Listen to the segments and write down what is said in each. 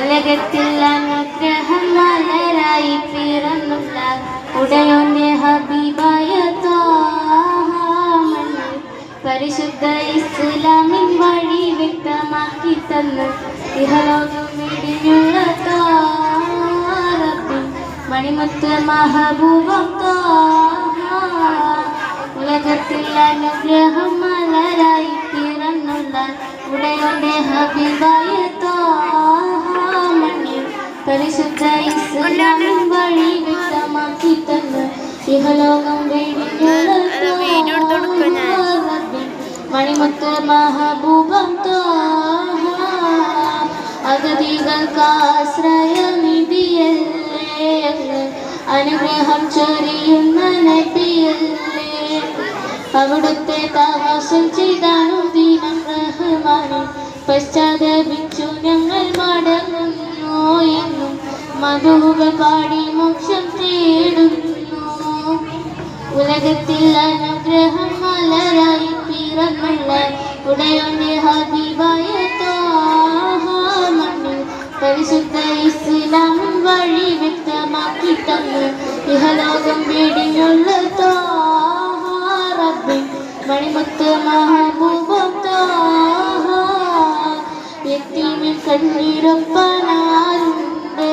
ഉലകത്തിൽ അനുഗ്രഹം മലരായി പിറന്നുള്ള ഉടയോന്റെ ഹബീബായ ത്വാഹാമണ്ണിൽ പരിശുദ്ധ ഇസ്ലാമിൻ വഴി വ്യക്തമാക്കി തന്ന് ഇഹലോകം വെടിഞ്ഞുള്ള ത്വാറബിൻ മണിമുത്ത് മഹബൂബം ഉലകത്തിൽ അനുഗ്രഹം മലരായി പിറന്നുള്ള ഉടയോന്റെ ഹബീബായ ത്വാഹാമണ്ണിൽ പരിശുദ്ധ ഇസ്ലാമിൻ വഴി വ്യക്തമാക്കി തന്ന് ഇഹലോകം വെടിഞ്ഞുള്ള ത്വാറബിൻ മണിമുത്ത് മഹബൂബം അഗതികൾക്ക് ആശ്രയനിധിയല്ലേ അനുഗ്രഹം ചൊരിയുന്ന നബിയല്ലേ അവിടുത്തെ താമസം ചെയ്താണു ദീനം റഹ്മാനെ പശ്ചാത്തപിച്ചു ഞങ്ങൾ മടങ്ങുന്നു എന്നും മധുകൾ പാടി മോക്ഷം തേടുന്നു ഉലകത്തിൽ അനുഗ്രഹം മലരായി പിറന്നുള്ള ഉടയോന്റെ ഹബീബായ ത്വാഹാമണ്ണിൽ പരിശുദ്ധ ഇസ്ലാമിൻ വഴി വ്യക്തമാക്കി തന്ന് ഇഹലോകം വെടിഞ്ഞുള്ള ത്വാറബിൻ മണിമുത്ത് മഹബൂബം യതീമിൻ കണ്ണീരൊപ്പനാരുണ്ട്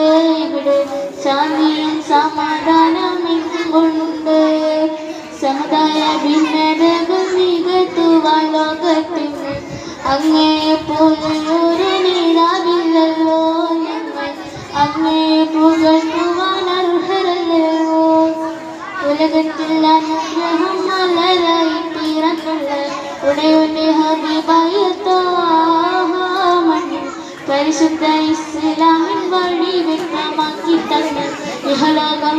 ഇവിടെ ശാന്തിയും സമാധാനമെങ്കുണ്ട് സമുദായ ഭിന്നതകൾ നികത്തുവാൻ ലോകത്തിന് അങ്ങയെ പോലെ ഒരു നേതാവില്ലല്ലോ ഞങ്ങൾ അങ്ങയെ പുകഴ്ത്തുവാൻ അർഹരല്ലോ ഉലകത്തിൽ അനുഗ്രഹം മലരായി പിറന്നുള്ള ഉടയോന്റെ ഹബീബായ ത്വാഹാമണ്ണിൽ പരിശുദ്ധ ഇസ്ലാമിൻ വഴി വ്യക്തമാക്കി തന്ന് ഇഹലോകം